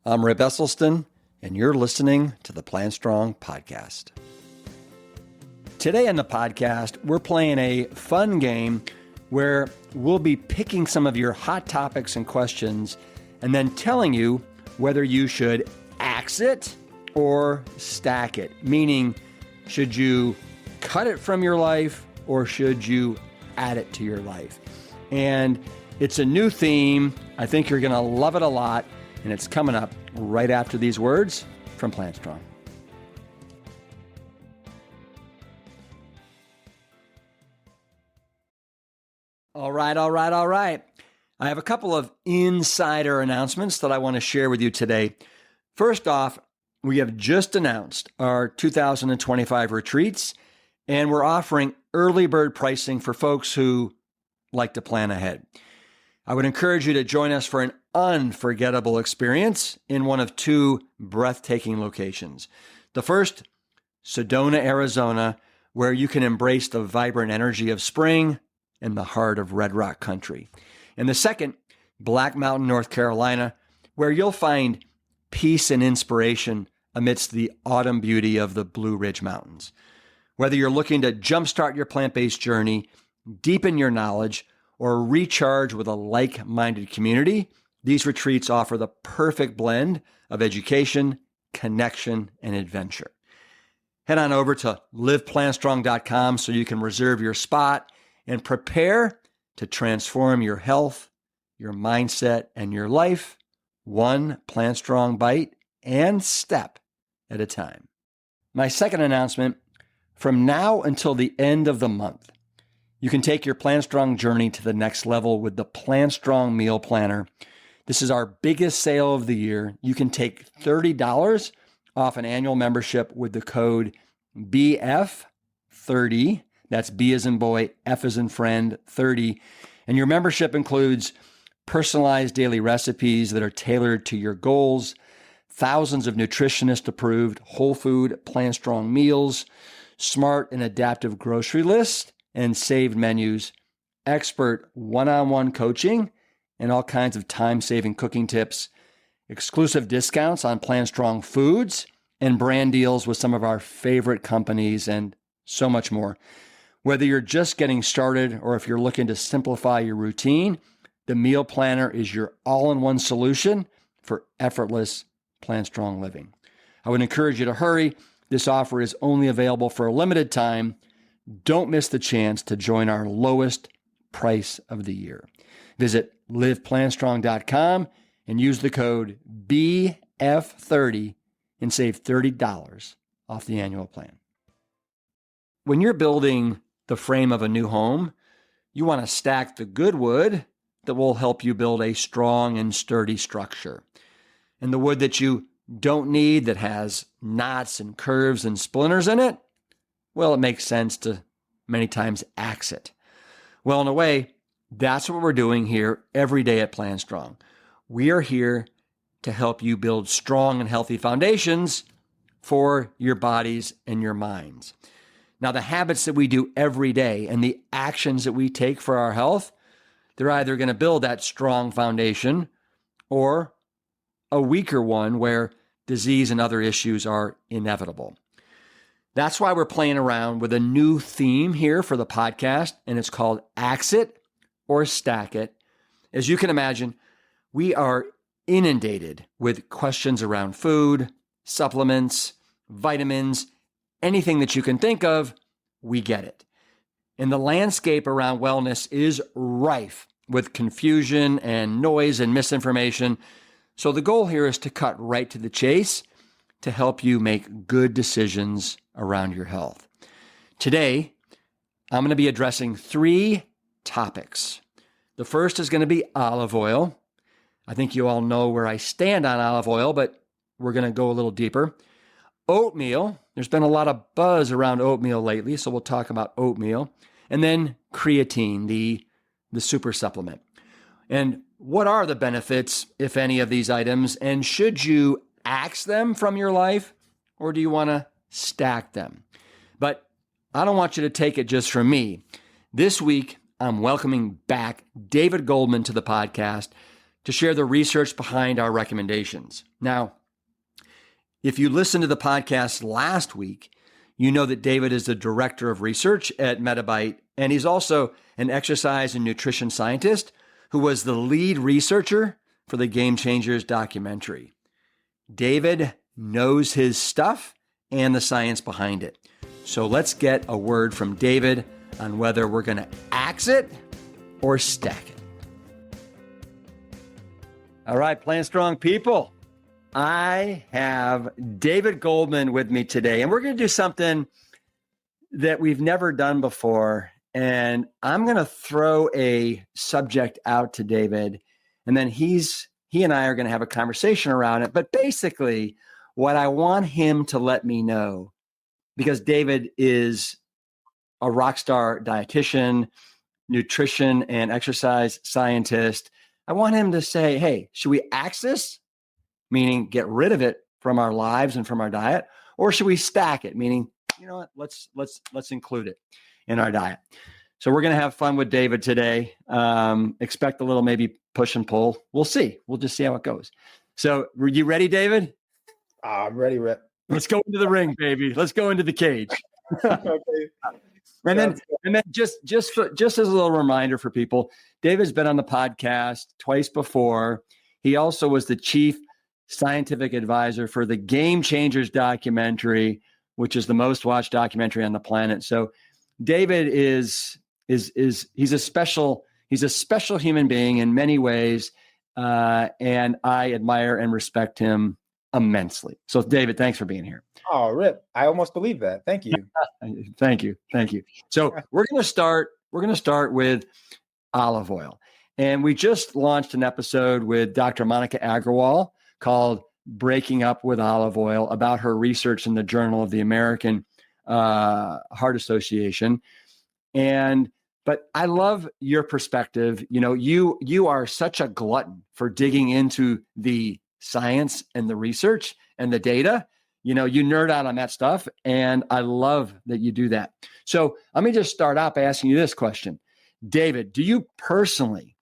I'm Rip Esselstyn, and you're listening to the PLANTSTRONG podcast. Today on the podcast, we're playing a fun game where we'll be picking some of your hot topics and questions and then telling you whether you should axe it or stack it, meaning should you cut it from your life or should you add it to your life? And it's a new theme. I think you're going to love it a lot. And it's coming up right after these words from PLANTSTRONG. All right. I have a couple of insider announcements that I want to share with you today. First off, we have just announced our 2025 retreats, and we're offering early bird pricing for folks who like to plan ahead. I would encourage you to join us for an unforgettable experience in one of two breathtaking locations. The first, Sedona, Arizona, where you can embrace the vibrant energy of spring in the heart of Red Rock country. And the second, Black Mountain, North Carolina, where you'll find peace and inspiration amidst the autumn beauty of the Blue Ridge Mountains. Whether you're looking to jumpstart your plant-based journey, deepen your knowledge, or recharge with a like-minded community, these retreats offer the perfect blend of education, connection, and adventure. Head on over to liveplantstrong.com so you can reserve your spot and prepare to transform your health, your mindset, and your life one PLANTSTRONG bite and step at a time. My second announcement, from now until the end of the month, you can take your PLANTSTRONG journey to the next level with the PLANTSTRONG Meal Planner. This is our biggest sale of the year. You can take $30 off an annual membership with the code BF30. That's B as in boy, F as in friend, 30. And your membership includes personalized daily recipes that are tailored to your goals, thousands of nutritionist-approved whole food PLANTSTRONG meals, smart and adaptive grocery lists, and saved menus, expert one-on-one coaching, and all kinds of time-saving cooking tips, exclusive discounts on PLANTSTRONG foods, and brand deals with some of our favorite companies, and so much more. Whether you're just getting started or if you're looking to simplify your routine, the meal planner is your all-in-one solution for effortless PLANTSTRONG living. I would encourage you to hurry. This offer is only available for a limited time. Don't miss the chance to join our lowest price of the year. Visit liveplantstrong.com and use the code BF30 and save $30 off the annual plan. When you're building the frame of a new home, you want to stack the good wood that will help you build a strong and sturdy structure. And the wood that you don't need, that has knots and curves and splinters in it, well, it makes sense to many times axe it. Well, in a way, that's what we're doing here every day at PLANTSTRONG. We are here to help you build strong and healthy foundations for your bodies and your minds. Now, the habits that we do every day and the actions that we take for our health, they're either going to build that strong foundation or a weaker one where disease and other issues are inevitable. That's why we're playing around with a new theme here for the podcast, and it's called Axe It or Stack It. As you can imagine, we are inundated with questions around food, supplements, vitamins, anything that you can think of, we get it. And the landscape around wellness is rife with confusion and noise and misinformation. So the goal here is to cut right to the chase to help you make good decisions around your health. Today, I'm going to be addressing 3 topics. The first is going to be olive oil. I think you all know where I stand on olive oil, but we're going to go a little deeper. Oatmeal. There's been a lot of buzz around oatmeal lately, so we'll talk about oatmeal. And then creatine, the super supplement. And what are the benefits, if any, of these items? And should you axe them from your life, or do you want to stack them? But I don't want you to take it just from me. This week, I'm welcoming back David Goldman to the podcast to share the research behind our recommendations. Now, if you listened to the podcast last week, you know that David is the director of research at Metabite, and he's also an exercise and nutrition scientist who was the lead researcher for the Game Changers documentary. David knows his stuff and the science behind it. So let's get a word from David on whether we're going to axe it or stack it. All right, Plant Strong people, I have David Goldman with me today, and we're going to do something that we've never done before. And I'm going to throw a subject out to David, and then he and I are going to have a conversation around it. But basically, what I want him to let me know, because David is a rock star dietitian, nutrition and exercise scientist, I want him to say, hey, should we axe this? Meaning get rid of it from our lives and from our diet, or should we stack it? Meaning, you know what, let's include it in our diet. So we're going to have fun with David today. Expect a little maybe push and pull. We'll see. We'll just see how it goes. So are you ready, David? I'm ready, Rip. Let's go into the ring, baby. Let's go into the cage. Okay. And then just as a little reminder for people, David's been on the podcast twice before. He also was the chief scientific advisor for the Game Changers documentary, which is the most watched documentary on the planet. So David he's a special human being in many ways, and I admire and respect him immensely. So David, thanks for being here. Oh, Rip, I almost believe that. Thank you. Thank you. So we're going to start with olive oil. And we just launched an episode with Dr. Monica Agrawal called Breaking Up with Olive Oil about her research in the Journal of the American Heart Association. But I love your perspective. You know, you are such a glutton for digging into the science and the research and the data. You know, you nerd out on that stuff, and I love that you do that. So let me just start out by asking you this question. David, do you personally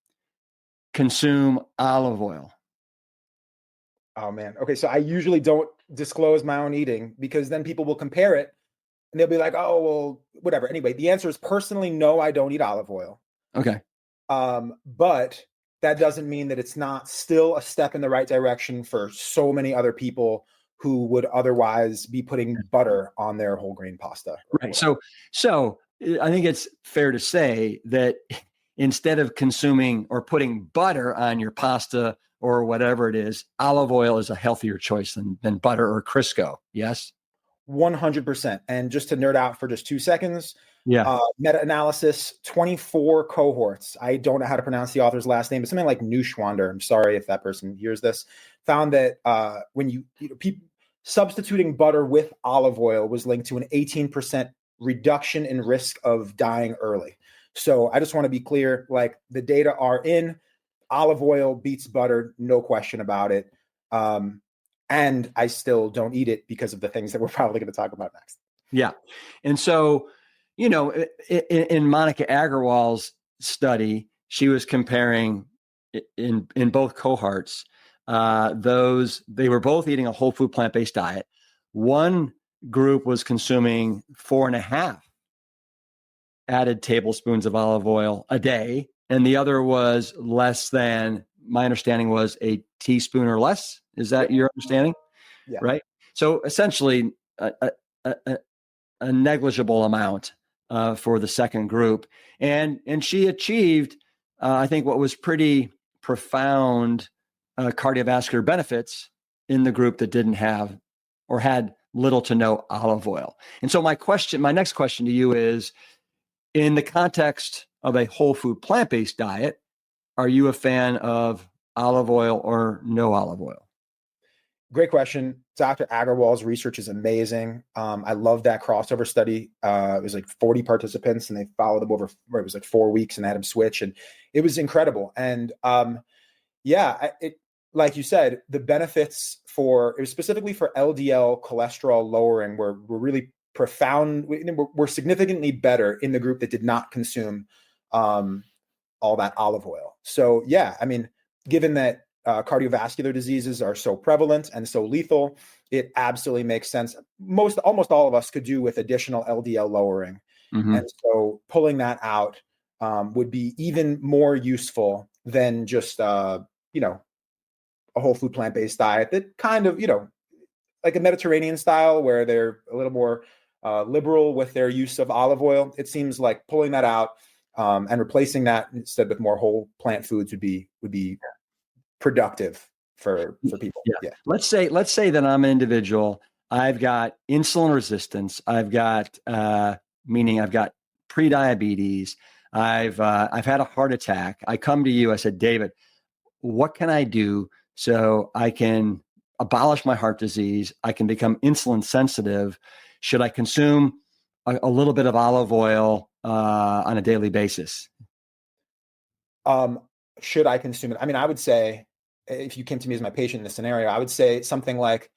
consume olive oil? Oh, man. Okay, so I usually don't disclose my own eating because then people will compare it and they'll be like, oh, well, whatever. Anyway, the answer is personally, no, I don't eat olive oil. Okay. But that doesn't mean that it's not still a step in the right direction for so many other people who would otherwise be putting butter on their whole grain pasta. Right. So I think it's fair to say that instead of consuming or putting butter on your pasta or whatever it is, olive oil is a healthier choice than butter or Crisco. Yes? 100%. And just to nerd out for just 2 seconds, meta-analysis, 24 cohorts. I don't know how to pronounce the author's last name, but something like Neuschwander. I'm sorry if that person hears this. Found that when substituting butter with olive oil was linked to an 18% reduction in risk of dying early. So I just want to be clear, like the data are in, olive oil beats butter, no question about it. And I still don't eat it because of the things that we're probably going to talk about next. Yeah. And so, you know, in Monica Agrawal's study, she was comparing in both cohorts, they were both eating a whole food plant-based diet. One group was consuming 4.5 added tablespoons of olive oil a day, and the other was less than, my understanding was a teaspoon or less. Is that your understanding? Yeah. Right. So essentially a negligible amount for the second group. And she achieved, I think, what was pretty profound cardiovascular benefits in the group that didn't have or had little to no olive oil. And so my next question to you is, in the context of a whole food plant-based diet, are you a fan of olive oil or no olive oil? Great question. Dr. Agrawal's research is amazing. I love that crossover study. It was like 40 participants and they followed them over, it was like 4 weeks and had them switch. And it was incredible. And like you said, the benefits it was specifically for LDL cholesterol lowering were really profound. Were significantly better in the group that did not consume all that olive oil. So yeah, I mean, given that cardiovascular diseases are so prevalent and so lethal, it absolutely makes sense. Almost all of us could do with additional LDL lowering. Mm-hmm. And so pulling that out would be even more useful than just, a whole food plant-based diet that kind of, like a Mediterranean style where they're a little more liberal with their use of olive oil. It seems like pulling that out and replacing that instead with more whole plant foods would be productive for people. Yeah. Let's say that I'm an individual. I've got insulin resistance. I've got meaning I've got prediabetes. I've had a heart attack. I come to you. I said, David, what can I do so I can abolish my heart disease? I can become insulin sensitive. Should I consume a little bit of olive oil on a daily basis? Should I consume it? I mean, I would say, if you came to me as my patient in this scenario, I would say something like,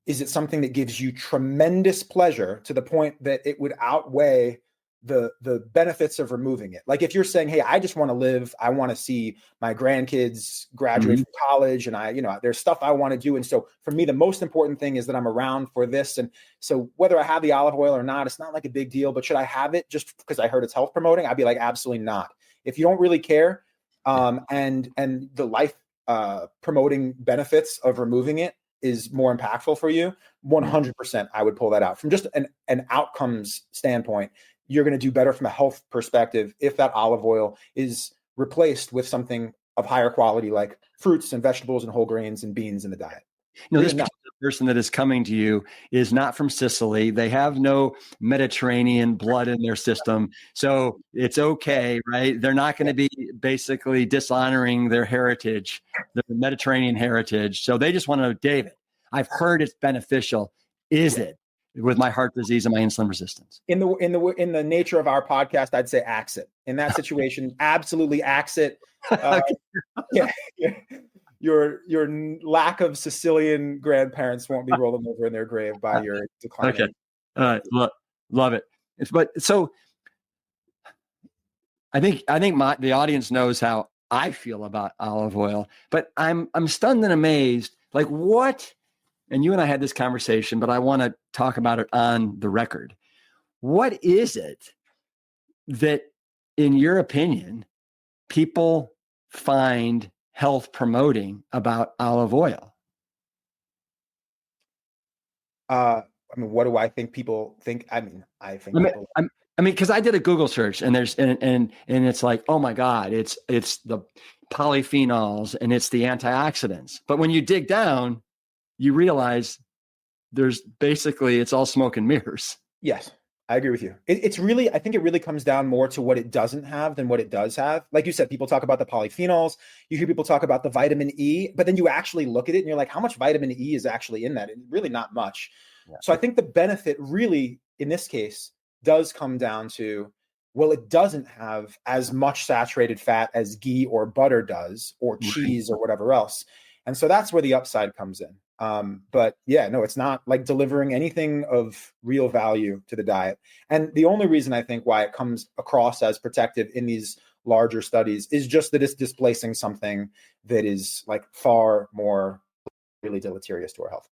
is it something that gives you tremendous pleasure to the point that it would outweigh the benefits of removing it? Like if you're saying, hey, I just want to live, I want to see my grandkids graduate from college, and there's stuff I want to do. And so for me, the most important thing is that I'm around for this. And so whether I have the olive oil or not, it's not like a big deal, but should I have it just because I heard it's health promoting? I'd be like, absolutely not. If you don't really care, and the life promoting benefits of removing it is more impactful for you, 100% I would pull that out. From just an outcomes standpoint, you're going to do better from a health perspective if that olive oil is replaced with something of higher quality like fruits and vegetables and whole grains and beans in the diet. This particular person that is coming to you is not from Sicily. They have no Mediterranean blood in their system. So it's okay, right? They're not going to be basically dishonoring their heritage, their Mediterranean heritage. So they just want to know, David, I've heard it's beneficial. Is it with my heart disease and my insulin resistance? In the nature of our podcast, I'd say axe it. In that situation, absolutely axe it. Your lack of Sicilian grandparents won't be rolling over in their grave by your decline. Okay, love it. But so, I think the audience knows how I feel about olive oil. But I'm stunned and amazed. Like what? And you and I had this conversation, but I want to talk about it on the record. What is it that, in your opinion, people find health promoting about olive oil? I mean, what do I think people think? I mean, because I did a Google search and there's and it's like, oh my God, it's the polyphenols and it's the antioxidants. But when you dig down, you realize it's all smoke and mirrors. Yes. I agree with you. I think it really comes down more to what it doesn't have than what it does have. Like you said, people talk about the polyphenols. You hear people talk about the vitamin E, but then you actually look at it and you're like, how much vitamin E is actually in that? And really not much. Yeah. So I think the benefit really, in this case, does come down to, well, it doesn't have as much saturated fat as ghee or butter does, or cheese or whatever else. And so that's where the upside comes in. But yeah, no, it's not like delivering anything of real value to the diet. And the only reason I think why it comes across as protective in these larger studies is just that it's displacing something that is like far more really deleterious to our health.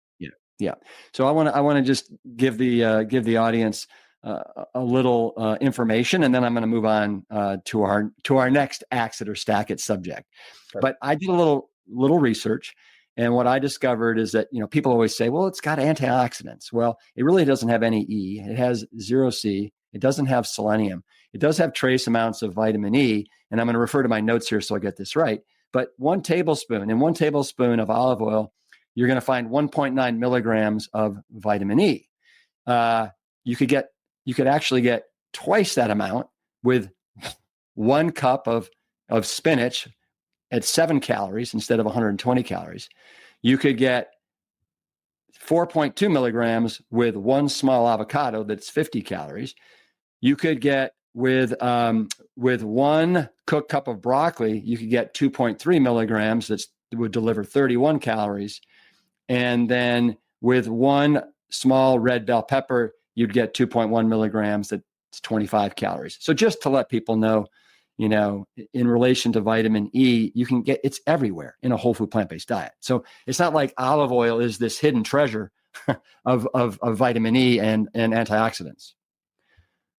Yeah. So I want to just give the audience a little information, and then I'm going to move on to our next axe it or stack it subject. Sure. But I did a little research. And what I discovered is that, people always say, well, it's got antioxidants. Well, it really doesn't have any E. It has 0 C. It doesn't have selenium. It does have trace amounts of vitamin E. And I'm going to refer to my notes here so I get this right. But 1 tablespoon of olive oil, you're going to find 1.9 milligrams of vitamin E. You could actually get twice that amount with 1 cup of spinach at 7 calories instead of 120 calories. You could get 4.2 milligrams with 1 small avocado that's 50 calories. You could get with 1 cooked cup of broccoli, you could get 2.3 milligrams that would deliver 31 calories. And then with 1 small red bell pepper, you'd get 2.1 milligrams, that's 25 calories. So just to let people know, in relation to vitamin E, it's everywhere in a whole food plant-based diet. So it's not like olive oil is this hidden treasure of vitamin E and antioxidants.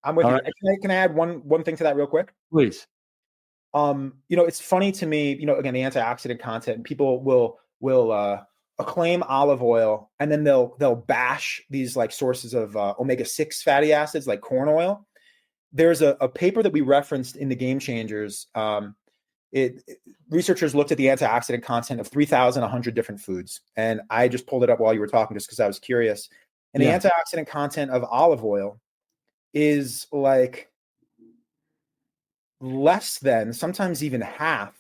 I'm with All you. right. Can I add one thing to that real quick? Please. It's funny to me, again, the antioxidant content, people will acclaim olive oil, and then they'll bash these like sources of omega-6 fatty acids like corn oil. There's a paper that we referenced in the Game Changers. Researchers looked at the antioxidant content of 3,100 different foods, and I just pulled it up while you were talking just because I was curious. And the antioxidant content of olive oil is like less than, sometimes even half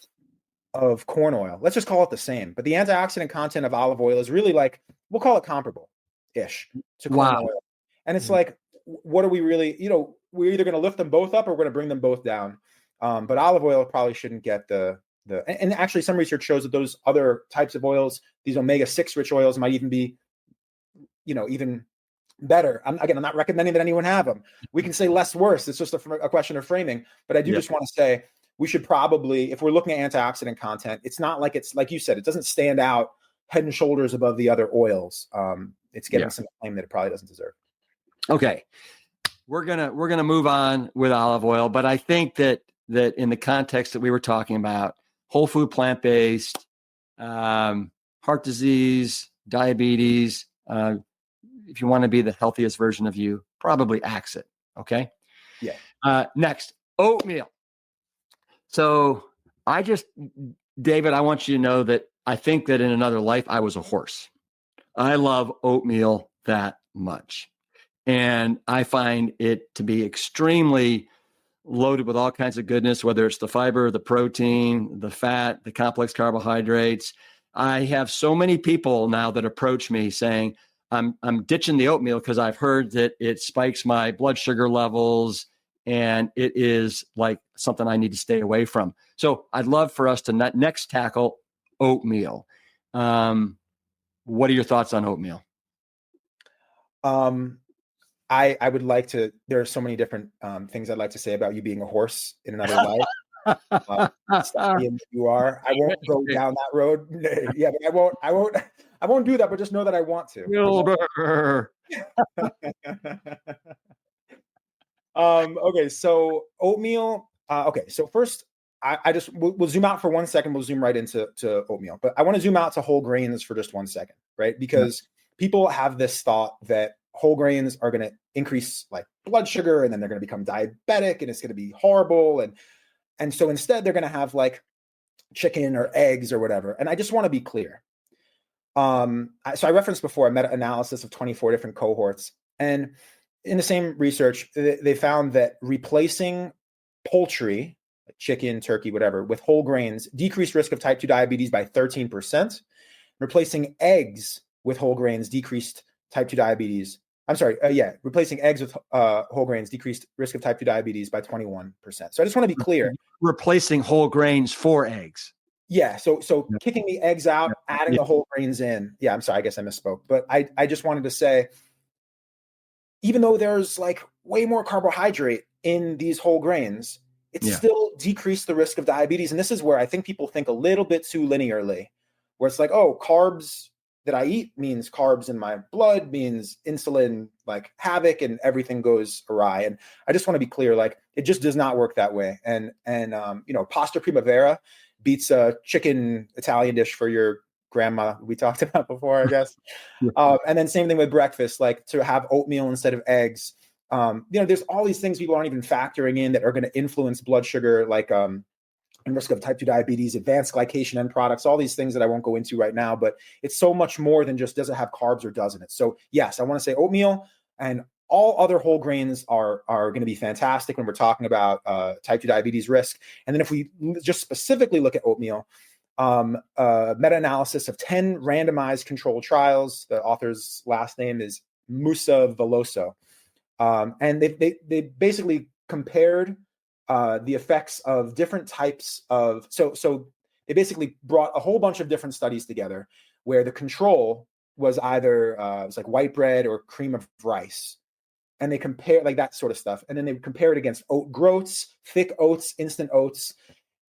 of corn oil. Let's just call it the same. But the antioxidant content of olive oil is really like, we'll call it comparable-ish to corn oil. And it's like, what are we really, we're either going to lift them both up or we're going to bring them both down. But olive oil probably shouldn't get and actually some research shows that those other types of oils, these omega-6 rich oils, might even be, even better. I'm not recommending that anyone have them. We can say less worse. It's just a question of framing. But I do just want to say we should probably, if we're looking at antioxidant content, it's not like it's like you said, it doesn't stand out head and shoulders above the other oils. It's getting some claim that it probably doesn't deserve. Okay. We're gonna move on with olive oil, but I think that in the context that we were talking about, whole food plant-based, heart disease, diabetes, if you want to be the healthiest version of you, probably axe it. Okay. Yeah. Next, oatmeal. So David, I want you to know that I think that in another life, I was a horse. I love oatmeal that much. And I find it to be extremely loaded with all kinds of goodness, whether it's the fiber, the protein, the fat, the complex carbohydrates. I have so many people now that approach me saying, I'm ditching the oatmeal because I've heard that it spikes my blood sugar levels and it is like something I need to stay away from. So I'd love for us to next tackle oatmeal. What are your thoughts on oatmeal? I would like to, there are so many different things I'd like to say about you being a horse in another life. You are. I won't go down that road. Yeah, but I won't do that, but just know that I want to. Okay, so oatmeal. Okay, so first, we'll zoom out for 1 second. We'll zoom right into oatmeal, but I want to zoom out to whole grains for just 1 second, right? Because people have this thought that whole grains are going to increase like blood sugar, and then they're going to become diabetic, and it's going to be horrible, and so instead they're going to have like chicken or eggs or whatever. And I just want to be clear. So I referenced before a meta-analysis of 24 different cohorts, and in the same research, they found that replacing poultry, like chicken, turkey, whatever, with whole grains decreased risk of type 2 diabetes by 13%. Replacing eggs with whole grains decreased type 2 diabetes. Replacing eggs with whole grains decreased risk of type 2 diabetes by 21%. So I just want to be clear. Replacing whole grains for eggs. Yeah. So kicking the eggs out, adding the whole grains in. Yeah, I'm sorry. I guess I misspoke. But I just wanted to say, even though there's like way more carbohydrate in these whole grains, it still decreased the risk of diabetes. And this is where I think people think a little bit too linearly, where it's like, oh, carbs that I eat means carbs in my blood, means insulin like havoc, and everything goes awry. And I just want to be clear, like it just does not work that way. And pasta primavera beats a chicken Italian dish for your grandma we talked about before, I guess. And then same thing with breakfast, like to have oatmeal instead of eggs. There's all these things people aren't even factoring in that are going to influence blood sugar, like and risk of type 2 diabetes, advanced glycation end products, all these things that I won't go into right now, but it's so much more than just does it have carbs or doesn't it? So yes, I want to say oatmeal and all other whole grains are going to be fantastic when we're talking about type 2 diabetes risk. And then if we just specifically look at oatmeal, meta-analysis of 10 randomized controlled trials. The author's last name is Musa Veloso. And they basically compared the effects of different types of, so they basically brought a whole bunch of different studies together where the control was either it was like white bread or cream of rice. and they compare like that sort of stuff. And then they compare it against oat groats, thick oats, instant oats.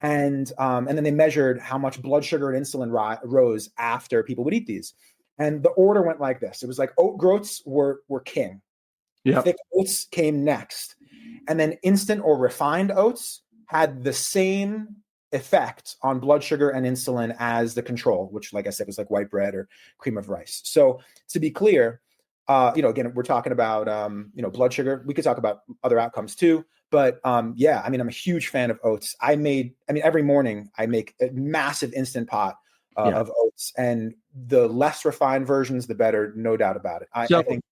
And then they measured how much blood sugar and insulin rose after people would eat these. And the order went like this. It was like oat groats were king. Yep. Thick oats came next. And then instant or refined oats had the same effect on blood sugar and insulin as the control, which, like I said, was like white bread or cream of rice. So to be clear, again, we're talking about, blood sugar. We could talk about other outcomes too. But I'm a huge fan of oats. Every morning I make a massive instant pot of oats, and the less refined versions, the better, no doubt about it. I think.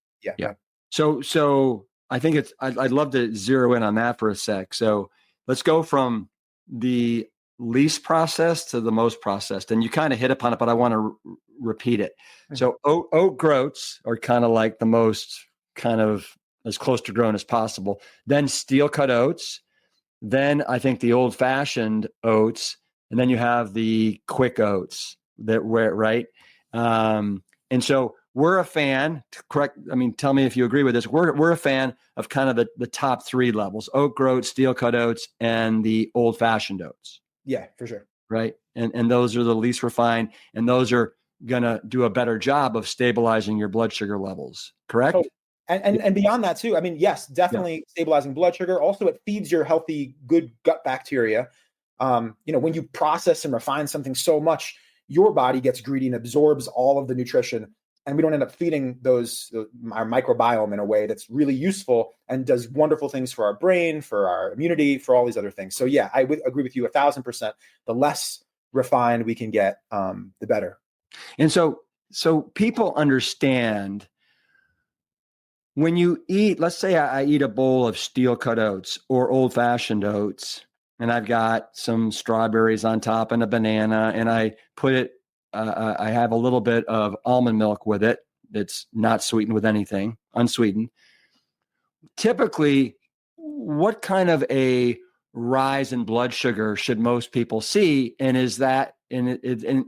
So I think I'd love to zero in on that for a sec. So let's go from the least processed to the most processed. And you kind of hit upon it, but I want to repeat it. So oat groats are kind of like the most kind of as close to grown as possible. Then steel cut oats. Then I think the old fashioned oats. And then you have the quick oats right. And so we're a fan, tell me if you agree with this. We're a fan of kind of the top three levels: oat groats, steel cut oats, and the old fashioned oats. Yeah, for sure. Right. And those are the least refined, and those are going to do a better job of stabilizing your blood sugar levels. Correct? Oh, and beyond that too. Yes, definitely stabilizing blood sugar. Also, it feeds your healthy, good gut bacteria. When you process and refine something so much, your body gets greedy and absorbs all of the nutrition, and we don't end up feeding our microbiome in a way that's really useful and does wonderful things for our brain, for our immunity, for all these other things. So yeah, I would agree with you 1,000%. The less refined we can get, the better. And so people understand when you eat, let's say I eat a bowl of steel cut oats or old fashioned oats, and I've got some strawberries on top and a banana, and I put it, I have a little bit of almond milk with it. It's not sweetened with anything, unsweetened. Typically, what kind of a rise in blood sugar should most people see? And is that, and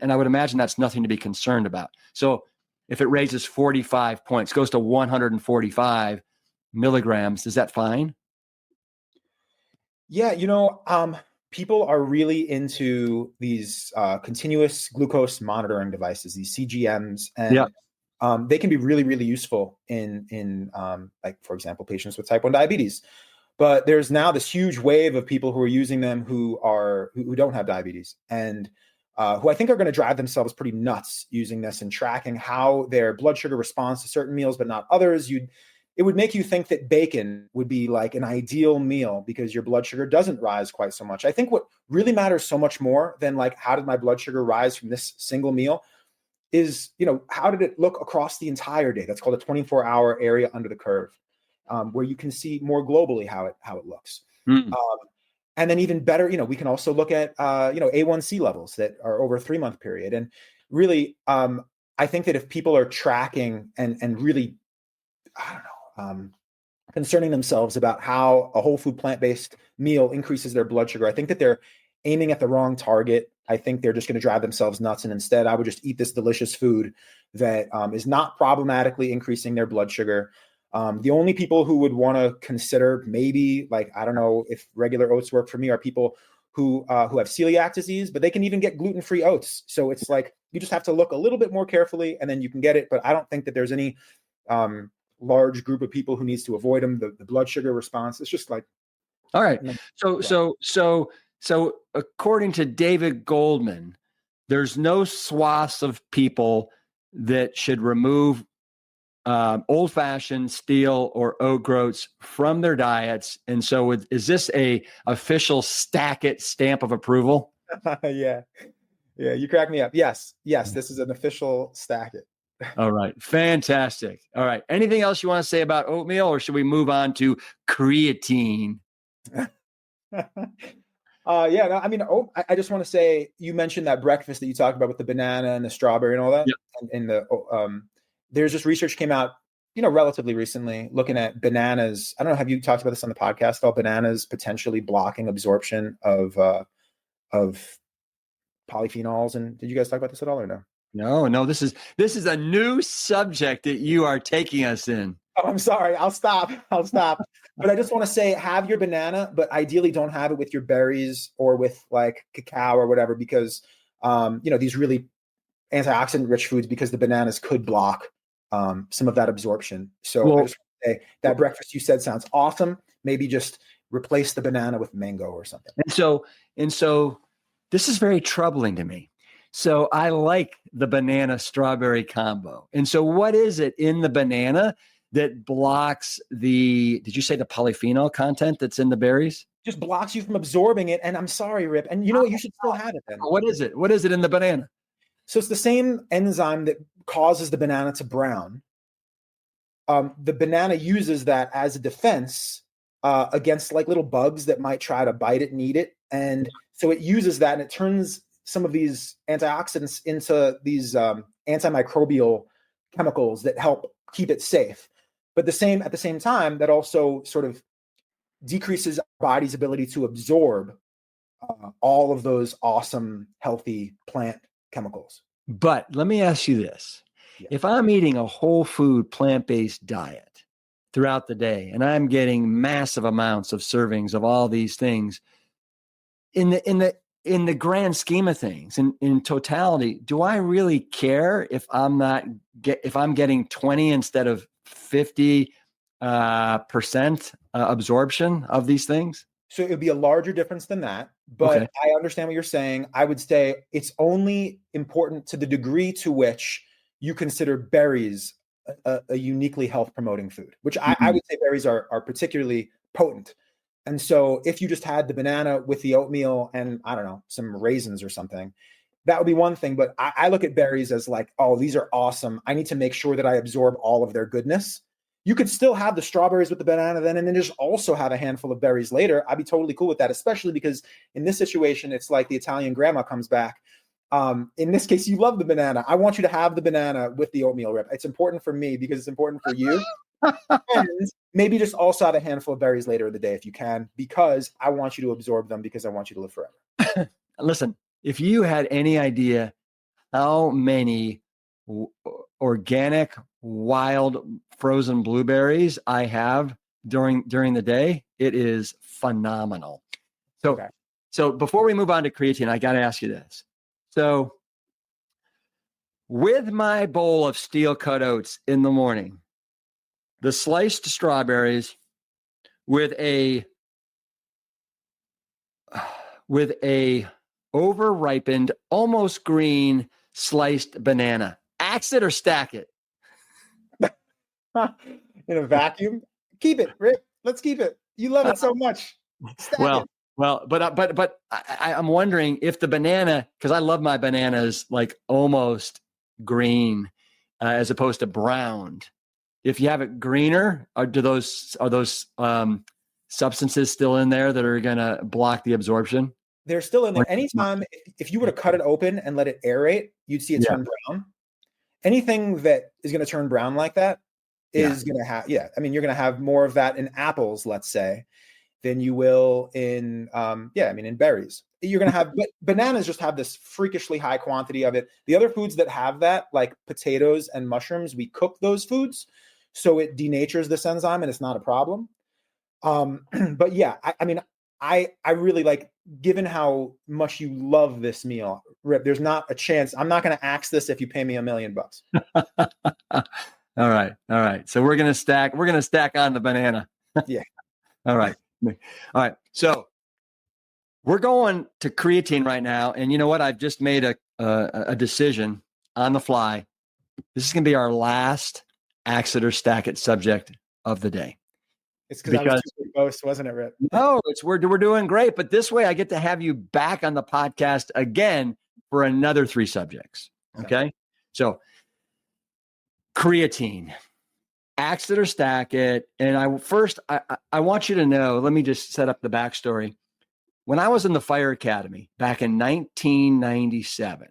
I would imagine that's nothing to be concerned about. So if it raises 45 points, goes to 145 milligrams, is that fine? Yeah, people are really into these continuous glucose monitoring devices, these CGMs, and they can be really, really useful in like, for example, patients with type 1 diabetes. But there's now this huge wave of people who are using them who don't have diabetes, and who I think are going to drive themselves pretty nuts using this and tracking how their blood sugar responds to certain meals, but not others. It would make you think that bacon would be like an ideal meal because your blood sugar doesn't rise quite so much. I think what really matters so much more than like, how did my blood sugar rise from this single meal is, how did it look across the entire day? That's called a 24-hour area under the curve, where you can see more globally how it looks. And then even better, we can also look at, A1C levels that are over a 3-month period. And really, I think that if people are tracking and really, concerning themselves about how a whole food plant-based meal increases their blood sugar, I think that they're aiming at the wrong target. I think they're just going to drive themselves nuts. And instead, I would just eat this delicious food that is not problematically increasing their blood sugar. The only people who would want to consider maybe, like, I don't know if regular oats work for me, are people who have celiac disease, but they can even get gluten-free oats. So it's like, you just have to look a little bit more carefully and then you can get it. But I don't think that there's any large group of people who needs to avoid them. The blood sugar response, it's just like, all right. So according to David Goldman, there's no swaths of people that should remove old-fashioned, steel, or oat groats from their diets. And so is this a official stack it stamp of approval? Yeah, you crack me up. Yes, this is an official stack it. All right. Fantastic. All right. Anything else you want to say about oatmeal, or should we move on to creatine? I just want to say, you mentioned that breakfast that you talked about with the banana and the strawberry and all that. Yep. And there's just research came out, relatively recently, looking at bananas. I don't know, have you talked about this on the podcast about bananas potentially blocking absorption of polyphenols? And did you guys talk about this at all or no? No, this is a new subject that you are taking us in. Oh, I'm sorry. I'll stop. But I just want to say, have your banana, but ideally don't have it with your berries or with like cacao or whatever, because these really antioxidant rich foods, because the bananas could block some of that absorption. So I Well, just want to say that breakfast you said sounds awesome. Maybe just replace the banana with mango or something. and so this is very troubling to me. So I like the banana strawberry combo. And so what is it in the banana that blocks did you say the polyphenol content that's in the berries? Just blocks you from absorbing it. And I'm sorry, Rip. And you know what? You should still have it then. What is it? What is it in the banana? So it's the same enzyme that causes the banana to brown. The banana uses that as a defense against like little bugs that might try to bite it and eat it. And so it uses that, and it turns some of these antioxidants into these antimicrobial chemicals that help keep it safe. But at the same time, that also sort of decreases our body's ability to absorb all of those awesome, healthy plant chemicals. But let me ask you this. Yeah. If I'm eating a whole food, plant-based diet throughout the day, and I'm getting massive amounts of servings of all these things, in the grand scheme of things, in totality, do I really care if I'm getting 20 instead of 50 percent absorption of these things? So it would be a larger difference than that, but okay. I understand what you're saying. I would say it's only important to the degree to which you consider berries a uniquely health promoting food, which I would say berries are particularly potent. And so if you just had the banana with the oatmeal and I don't know, some raisins or something, that would be one thing. But I look at berries as like, oh, these are awesome. I need to make sure that I absorb all of their goodness. You could still have the strawberries with the banana then, and then just also have a handful of berries later. I'd be totally cool with that, especially because in this situation, it's like the Italian grandma comes back. In this case, you love the banana. I want you to have the banana with the oatmeal, Rip. It's important for me because it's important for you. And maybe just also have a handful of berries later in the day if you can, because I want you to absorb them because I want you to live forever. Listen, if you had any idea how many organic, wild, frozen blueberries I have during the day, it is phenomenal. So before we move on to creatine, I got to ask you this. So with my bowl of steel cut oats in the morning, the sliced strawberries with a over-ripened, almost green sliced banana, axe it or stack it? In a vacuum? Keep it, Rick. Let's keep it. You love it so much. Stack it. Well, but I'm wondering if the banana, because I love my bananas like almost green as opposed to browned. If you have it greener, are those substances still in there that are going to block the absorption? They're still in there. Anytime, if you were to cut it open and let it aerate, you'd see it turn brown. Anything that is going to turn brown like that is going to have, I mean, you're going to have more of that in apples, let's say, than you will in, in berries. You're going to have, but bananas just have this freakishly high quantity of it. The other foods that have that, like potatoes and mushrooms, we cook those foods, so it denatures this enzyme and it's not a problem. But yeah, I really like, given how much you love this meal, Rip, there's not a chance. I'm not going to axe this if you pay me $1 million. All right. So we're going to stack on the banana. Yeah. All right. So we're going to creatine right now. And you know what? I've just made a decision on the fly. This is going to be our last axe it or stack it subject of the day. It's because I was too close, wasn't it, Rip? No, we're doing great. But this way I get to have you back on the podcast again for another 3 subjects. Okay. So creatine, axe it or stack it. And I want you to know, let me just set up the backstory. When I was in the fire academy back in 1997,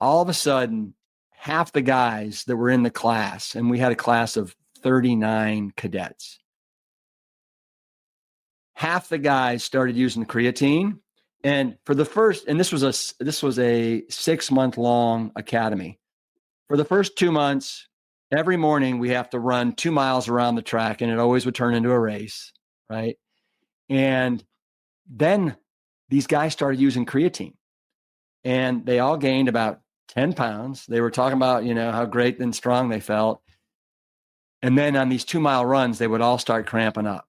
all of a sudden, half the guys that were in the class, and we had a class of 39 cadets, half the guys started using creatine. And for the first, and this was a 6-month long academy. For the first 2 months, every morning we have to run 2 miles around the track, and it always would turn into a race, right? And then these guys started using creatine, and they all gained about 10 pounds. They were talking about, how great and strong they felt. And then on these 2 mile runs, they would all start cramping up.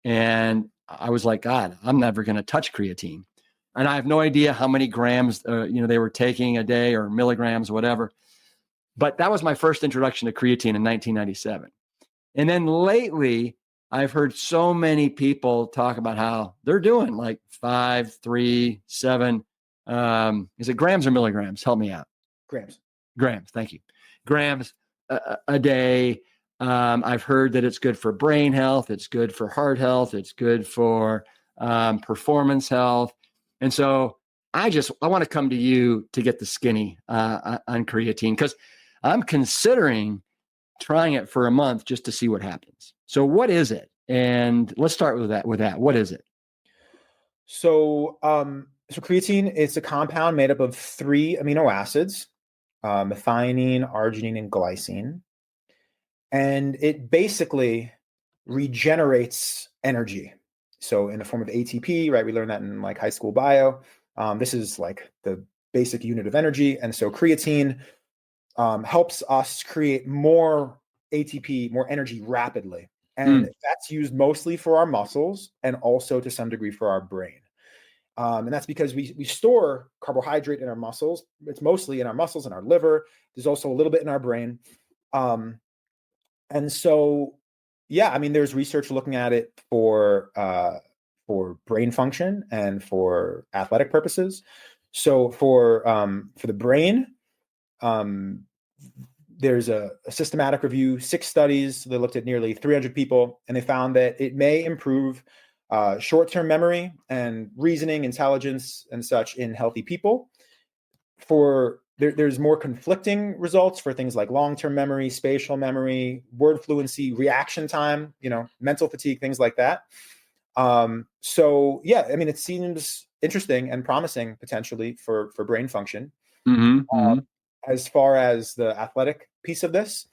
And I was like, God, I'm never going to touch creatine. And I have no idea how many grams, they were taking a day or milligrams, whatever. But that was my first introduction to creatine in 1997. And then lately, I've heard so many people talk about how they're doing like 5, 3, 7. Is it grams or milligrams? Help me out. Grams. Thank you. Grams a day. I've heard that it's good for brain health. It's good for heart health. It's good for performance health. And so I want to come to you to get the skinny on creatine, because I'm considering trying it for a month just to see what happens. So what is it? And let's start with that. What is it? So creatine is a compound made up of 3 amino acids, methionine, arginine, and glycine. And it basically regenerates energy. So in the form of ATP, right? We learned that in like high school bio. This is like the basic unit of energy. And so creatine helps us create more ATP, more energy rapidly. And that's used mostly for our muscles and also to some degree for our brain. And that's because we store carbohydrate in our muscles. It's mostly in our muscles and our liver. There's also a little bit in our brain. And so, yeah, I mean, there's research looking at it for brain function and for athletic purposes. So for the brain, there's a systematic review, 6 studies. They looked at nearly 300 people, and they found that it may improve short-term memory and reasoning, intelligence, and such in healthy people. There's more conflicting results for things like long-term memory, spatial memory, word fluency, reaction time, mental fatigue, things like that. So yeah, I mean, it seems interesting and promising potentially for brain function. As far as the athletic piece of this,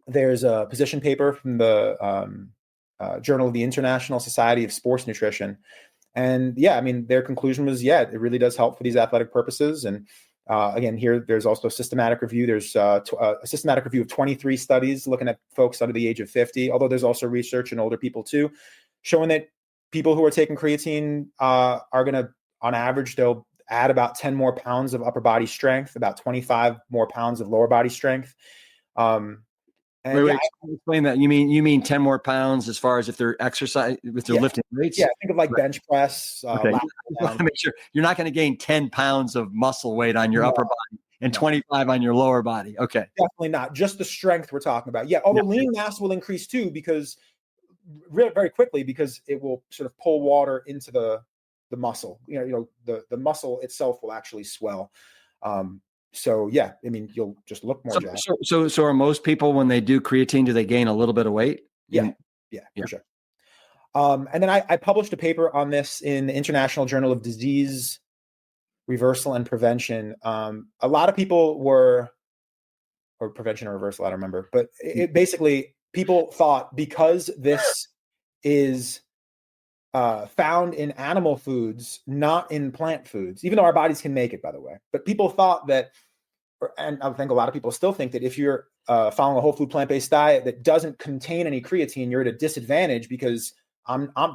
there's a position paper from the Journal of the International Society of Sports Nutrition. And yeah, I mean, their conclusion was, yeah, it really does help for these athletic purposes. And again, here, there's also a systematic review. There's a systematic review of 23 studies looking at folks under the age of 50, although there's also research in older people too, showing that people who are taking creatine are going to, on average, they'll add about 10 more pounds of upper body strength, about 25 more pounds of lower body strength. Wait, explain that. You mean 10 more pounds as far as if they're lifting weights? Yeah, think of like bench press. Okay. Make sure you're not going to gain 10 pounds of muscle weight on your upper body and 25 on your lower body. Okay. Definitely not. Just the strength we're talking about. Yeah, although lean mass will increase too, because very quickly, because it will sort of pull water into the muscle. The muscle itself will actually swell. So yeah, I mean, you'll just look more jacked. So are most people, when they do creatine, do they gain a little bit of weight? Yeah, for sure. And then I published a paper on this in the International Journal of Disease Reversal and Prevention. A lot of people or prevention or reversal, I don't remember, but it basically, people thought because this is found in animal foods, not in plant foods, even though our bodies can make it, by the way. But people thought that, and I think a lot of people still think that if you're following a whole food plant-based diet that doesn't contain any creatine, you're at a disadvantage, because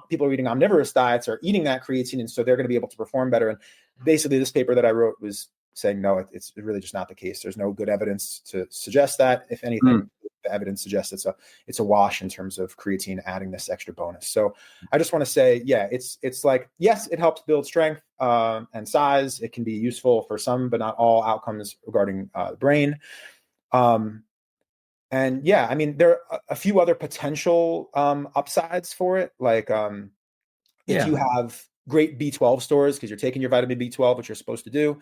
people are eating omnivorous diets are eating that creatine, and so they're going to be able to perform better. And basically, this paper that I wrote was saying, no, it's really just not the case. There's no good evidence to suggest that. If anything, the evidence suggests it's a wash in terms of creatine adding this extra bonus. So I just want to say, yeah, it's like, yes, it helps build strength and size. It can be useful for some, but not all outcomes regarding the brain. And yeah, I mean, there are a few other potential upsides for it. Like if you have great B12 stores, because you're taking your vitamin B12, which you're supposed to do.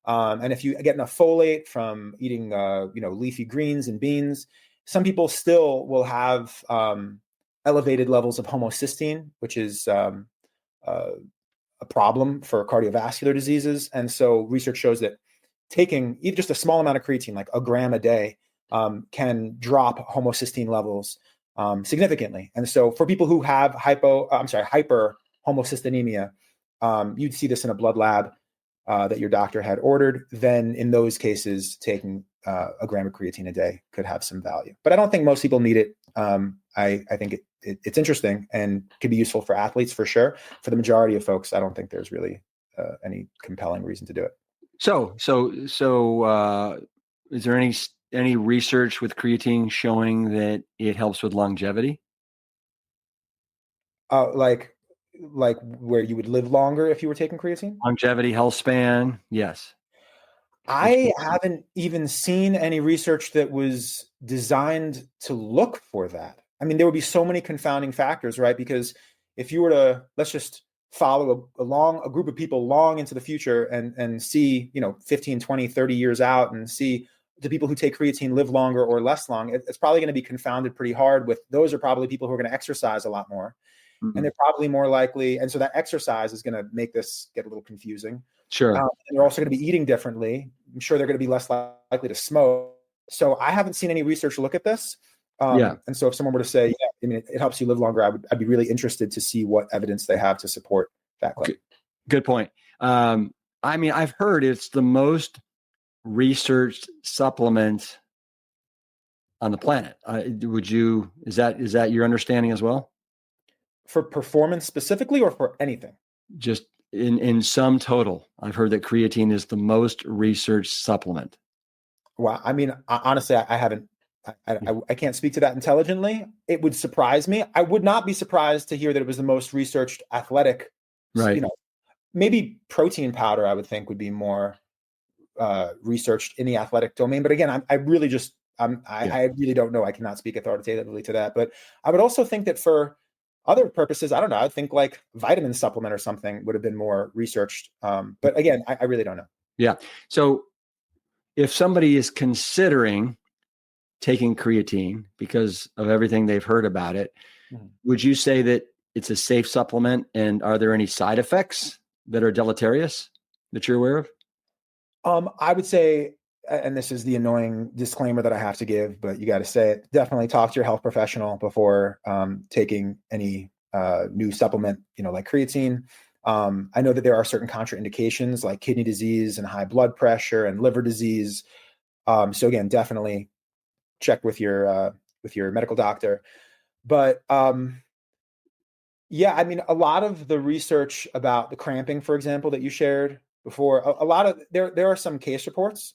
And if you get enough folate from eating, leafy greens and beans, some people still will have elevated levels of homocysteine, which is a problem for cardiovascular diseases. And so research shows that taking even just a small amount of creatine, like a gram a day, can drop homocysteine levels significantly. And so for people who have hyper homocystinemia, you'd see this in a blood lab that your doctor had ordered. Then in those cases, taking a gram of creatine a day could have some value. But I don't think most people need it. I think it's interesting and could be useful for athletes for sure. For the majority of folks, I don't think there's really any compelling reason to do it. So is there any research with creatine showing that it helps with longevity? Like where you would live longer if you were taking creatine? Longevity, health span, yes. I haven't even seen any research that was designed to look for that. I mean, there would be so many confounding factors, right? Because if you were to, let's just follow a group of people long into the future and see, 15, 20, 30 years out and see the people who take creatine live longer or less long, it's probably going to be confounded pretty hard with those are probably people who are going to exercise a lot more. Mm-hmm. And they're probably more likely. And so that exercise is going to make this get a little confusing. Sure. And they're also going to be eating differently. I'm sure they're going to be less likely to smoke. So I haven't seen any research look at this. And so if someone were to say, it helps you live longer, I'd be really interested to see what evidence they have to support that claim. Good point. I've heard it's the most researched supplement on the planet. Is that your understanding as well? For performance specifically, or for anything? Just in sum total, I've heard that creatine is the most researched supplement. Well, I mean, honestly, I haven't. I can't speak to that intelligently. It would surprise me. I would not be surprised to hear that it was the most researched athletic. Right. Maybe protein powder, I would think, would be more researched in the athletic domain. But again, I really don't know. I cannot speak authoritatively to that. But I would also think that for other purposes, I don't know. I think like vitamin supplement or something would have been more researched. But again, I really don't know. Yeah. So if somebody is considering taking creatine because of everything they've heard about it, would you say that it's a safe supplement? And are there any side effects that are deleterious that you're aware of? I would say, and this is the annoying disclaimer that I have to give, but you got to say it, definitely talk to your health professional before taking any new supplement, like creatine. I know that there are certain contraindications like kidney disease and high blood pressure and liver disease. So again, definitely check with your medical doctor. But yeah, I mean, a lot of the research about the cramping, for example, that you shared before, there are some case reports.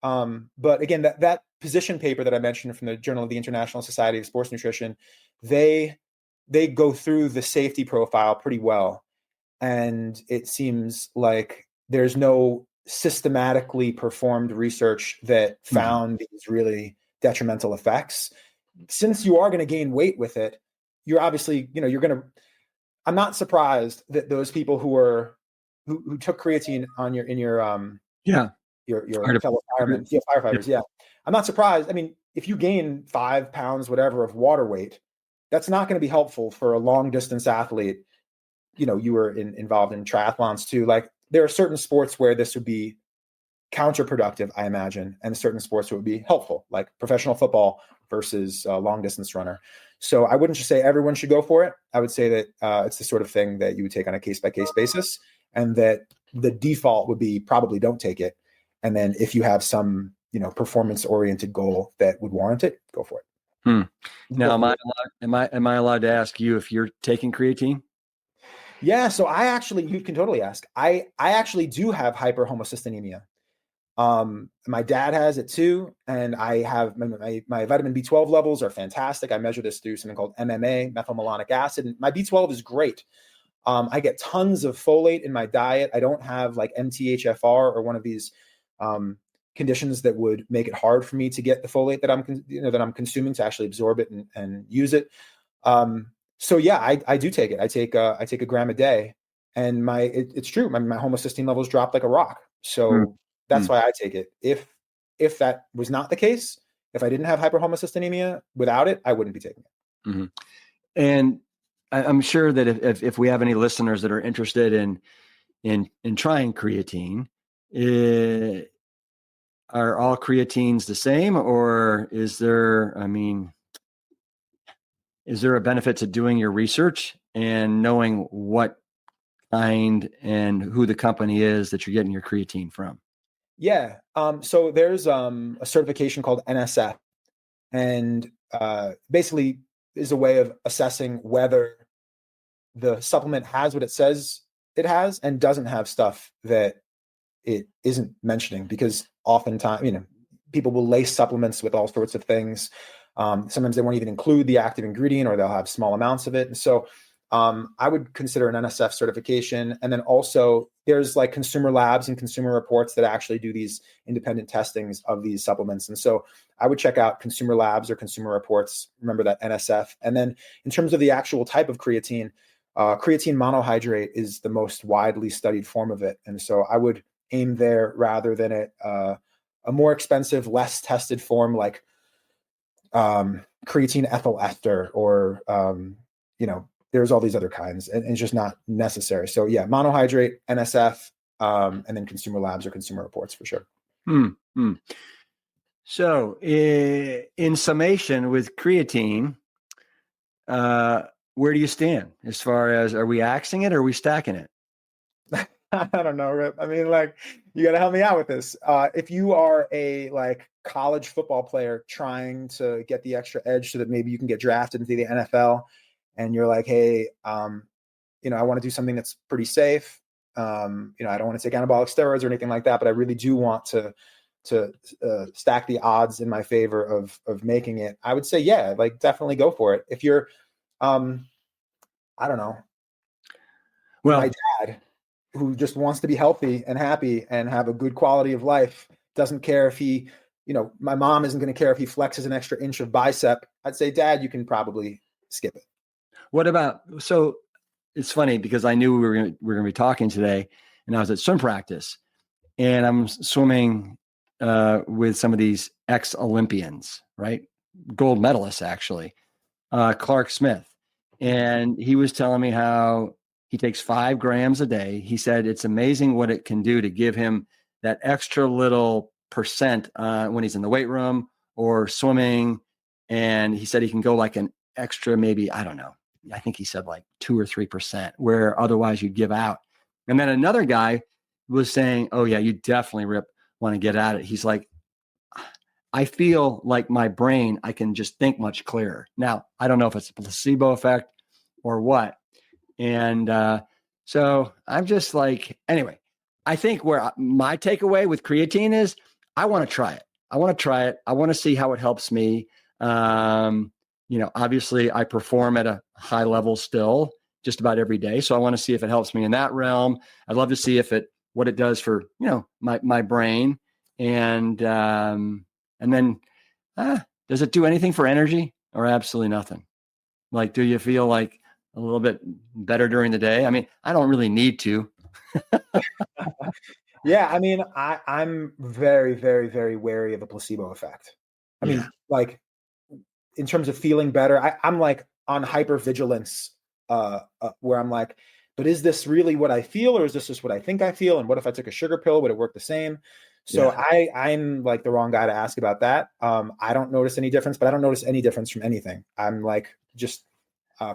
But again, that position paper that I mentioned from the Journal of the International Society of Sports Nutrition, they go through the safety profile pretty well. And it seems like there's no systematically performed research that found these really detrimental effects. Since you are going to gain weight with it, you're obviously, I'm not surprised that those people who took creatine in your fellow firemen, firefighters. Yeah. I'm not surprised. I mean, if you gain 5 pounds, whatever, of water weight, that's not going to be helpful for a long distance athlete. You were involved in triathlons too. Like there are certain sports where this would be counterproductive, I imagine, and certain sports would be helpful, like professional football versus a long distance runner. So I wouldn't just say everyone should go for it. I would say that it's the sort of thing that you would take on a case by case basis, and that the default would be probably don't take it. And then if you have some, performance oriented goal that would warrant it, go for it. Now, am I allowed to ask you if you're taking creatine? Yeah. So you can totally ask. I actually do have hyperhomocystinemia. My dad has it too. And I have my vitamin B12 levels are fantastic. I measure this through something called MMA, methylmalonic acid. And my B12 is great. I get tons of folate in my diet. I don't have like MTHFR or one of these conditions that would make it hard for me to get the folate that I'm consuming to actually absorb it and use it. So yeah, I do take it. I take a gram a day, and it's true. My homocysteine levels dropped like a rock. So that's why I take it. If that was not the case, if I didn't have hyperhomocystinemia without it, I wouldn't be taking it. Mm-hmm. And I'm sure that if we have any listeners that are interested in trying creatine, are all creatines the same, or is there a benefit to doing your research and knowing what kind and who the company is that you're getting your creatine from? Yeah. So there's a certification called NSF, and basically is a way of assessing whether the supplement has what it says it has and doesn't have stuff that it isn't mentioning, because oftentimes, people will lace supplements with all sorts of things. Sometimes they won't even include the active ingredient, or they'll have small amounts of it. And so I would consider an NSF certification. And then also there's like consumer labs and consumer reports that actually do these independent testings of these supplements. And so I would check out consumer labs or consumer reports. Remember that NSF. And then in terms of the actual type of creatine, creatine monohydrate is the most widely studied form of it. And so I would aim there rather than at a more expensive, less tested form like creatine ethyl ester, or there's all these other kinds, and it's just not necessary. So yeah, monohydrate, NSF, and then consumer labs or consumer reports for sure. So in summation with creatine, where do you stand as far as, are we axing it or are we stacking it? I don't know, Rip. I mean, like, you got to help me out with this. If you are a college football player trying to get the extra edge so that maybe you can get drafted into the NFL, and you're like, hey, I want to do something that's pretty safe. I don't want to take anabolic steroids or anything like that, but I really do want to stack the odds in my favor of making it. I would say, yeah, definitely go for it. If you're, I don't know, my dad, who just wants to be healthy and happy and have a good quality of life, doesn't care if he, my mom isn't going to care if he flexes an extra inch of bicep. I'd say, Dad, you can probably skip it. What about, so it's funny because I knew we were going to be talking today, and I was at swim practice, and I'm swimming with some of these ex-Olympians, right? Gold medalists, actually, Clark Smith. And he was telling me how he takes 5 grams a day. He said it's amazing what it can do to give him that extra little percent when he's in the weight room or swimming. And he said he can go like an extra, maybe, I don't know, I think he said like 2 or 3%, where otherwise you'd give out. And then another guy was saying, oh yeah, you definitely, Rip, want to get at it. He's like, I feel like my brain, I can just think much clearer. Now, I don't know if it's a placebo effect or what. And so I'm just like, anyway, I think where my takeaway with creatine is, I want to try it. I want to see how it helps me. Obviously I perform at a high level still just about every day. So I want to see if it helps me in that realm. I'd love to see what it does for, my brain. And then does it do anything for energy, or absolutely nothing? Like, do you feel like a little bit better during the day? I mean, I don't really need to. Yeah. I mean, I'm very, very, very wary of the placebo effect. I mean, in terms of feeling better, I'm like on hypervigilance, where I'm like, but is this really what I feel, or is this just what I think I feel? And what if I took a sugar pill? Would it work the same? So I'm like the wrong guy to ask about that. I don't notice any difference, but I don't notice any difference from anything. I'm like just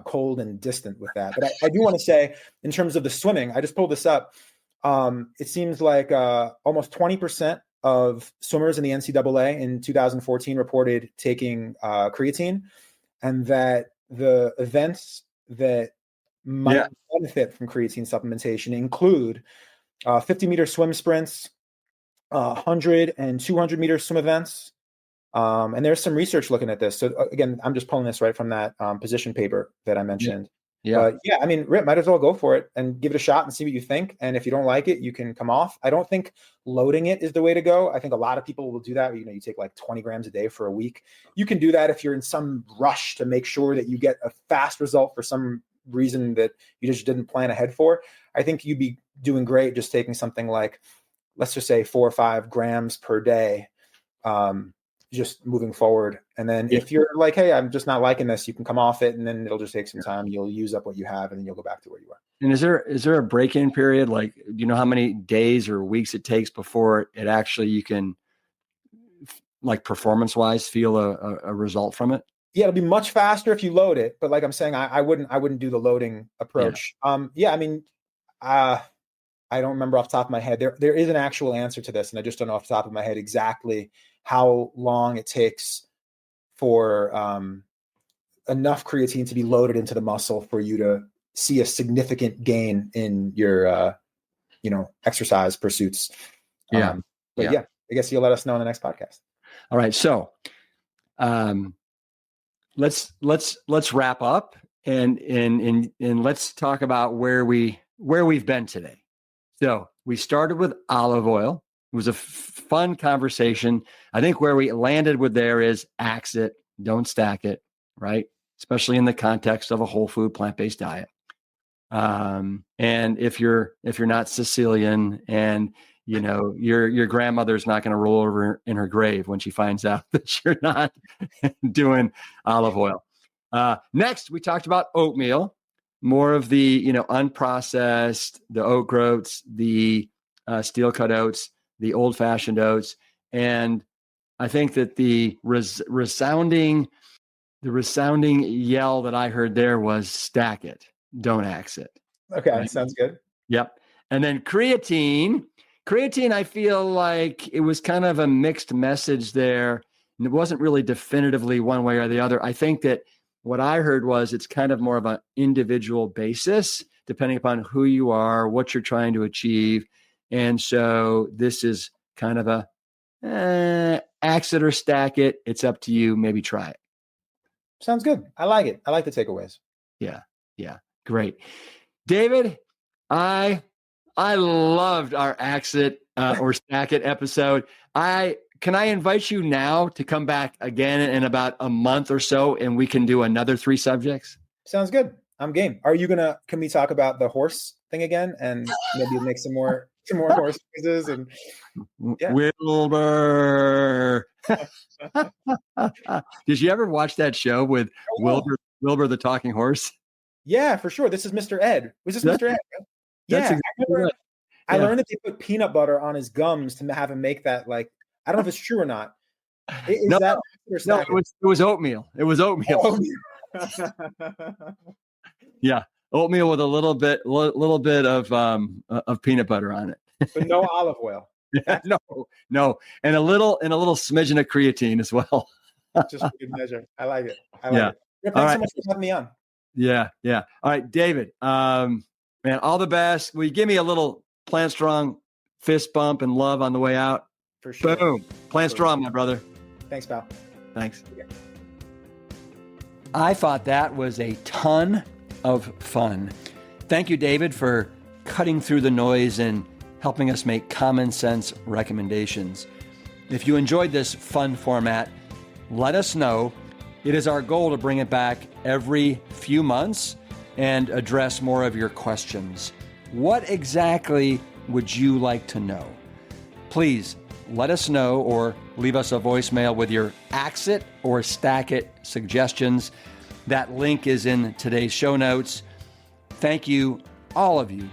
cold and distant with that. But I do want to say, in terms of the swimming, I just pulled this up. It seems like almost 20% of swimmers in the NCAA in 2014 reported taking creatine, and that the events that might benefit from creatine supplementation include 50-meter swim sprints, 100 and 200-meter swim events. And there's some research looking at this. So again, I'm just pulling this right from that position paper that I mentioned. Yeah. But yeah, I mean, Rip, might as well go for it and give it a shot and see what you think. And if you don't like it, you can come off. I don't think loading it is the way to go. I think a lot of people will do that. You take like 20 grams a day for a week. You can do that if you're in some rush to make sure that you get a fast result for some reason that you just didn't plan ahead for. I think you'd be doing great just taking something like, let's just say 4 or 5 grams per day, just moving forward. And then if you're like, hey, I'm just not liking this, you can come off it, and then it'll just take some time. You'll use up what you have, and then you'll go back to where you are. And is there a break-in period? Like, do you know how many days or weeks it takes before it actually you can like performance-wise, feel a result from it? Yeah, it'll be much faster if you load it, but like I'm saying, I wouldn't do the loading approach. Yeah, I mean, I don't remember off the top of my head. There is an actual answer to this, and I just don't know off the top of my head exactly how long it takes for enough creatine to be loaded into the muscle for you to see a significant gain in your exercise pursuits. But yeah, I guess you'll let us know in the next podcast. All right, so let's wrap up and let's talk about where we've been today. So we started with olive oil. It was a fun conversation. I think where we landed with there is axe it, don't stack it, right? Especially in the context of a whole food plant-based diet. And if you're not Sicilian, and your grandmother's not going to roll over in her grave when she finds out that you're not doing olive oil. Next, we talked about oatmeal, more of the unprocessed, the oat groats, the steel cut oats, the old fashioned oats, and I think that the resounding yell that I heard there was stack it, don't axe it. Okay, right? Sounds good. Yep. And then creatine, I feel like it was kind of a mixed message there. And it wasn't really definitively one way or the other. I think that what I heard was it's kind of more of an individual basis, depending upon who you are, what you're trying to achieve. And so this is kind of a axe it or stack it. It's up to you. Maybe try it. Sounds good. I like it. I like the takeaways. Yeah. Great. David, I loved our axe it or stack it episode. Can I invite you now to come back again in about a month or so, and we can do another 3 subjects? Sounds good. I'm game. Can we talk about the horse thing again, and maybe make some more horse quizzes? And yeah. Wilbur. Did you ever watch that show with Wilbur the talking horse? Yeah, for sure. This is Mr. Ed. Was this Mr. Ed? Yeah, I learned that they put peanut butter on his gums to have him make that. Like, I don't know if it's true or not. No, it was oatmeal. It was oatmeal. Yeah, oatmeal with a little bit of peanut butter on it, but no olive oil. No, and a little smidgen of creatine as well. Just for good measure. I like it. It. Thanks so much for having me on. Yeah. All right, David. Man, all the best. Will you give me a little Plant Strong fist bump and love on the way out? For sure. Boom. Plant Strong, my brother. Thanks, pal. Thanks. Okay. I thought that was a ton of fun. Thank you, David, for cutting through the noise and helping us make common sense recommendations. If you enjoyed this fun format, let us know. It is our goal to bring it back every few months and address more of your questions. What exactly would you like to know? Please let us know or leave us a voicemail with your axe it or stack it suggestions. That link is in today's show notes. Thank you, all of you,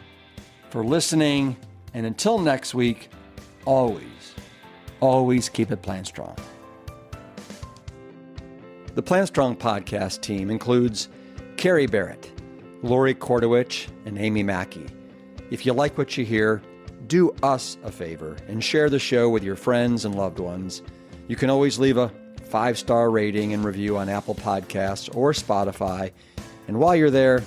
for listening. And until next week, always keep it Plant Strong. The Plant Strong podcast team includes Carrie Barrett, Lori Kordowich, and Amy Mackey. If you like what you hear, do us a favor and share the show with your friends and loved ones. You can always leave a 5-star rating and review on Apple Podcasts or Spotify. And while you're there,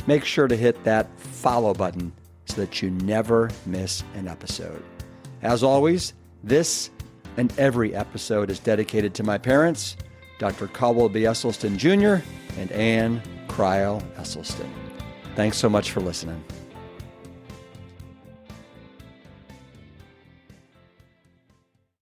make sure to hit that follow button so that you never miss an episode. As always, this and every episode is dedicated to my parents, Dr. Caldwell B. Esselstyn Jr. and Anne Cryle Esselstyn. Thanks so much for listening.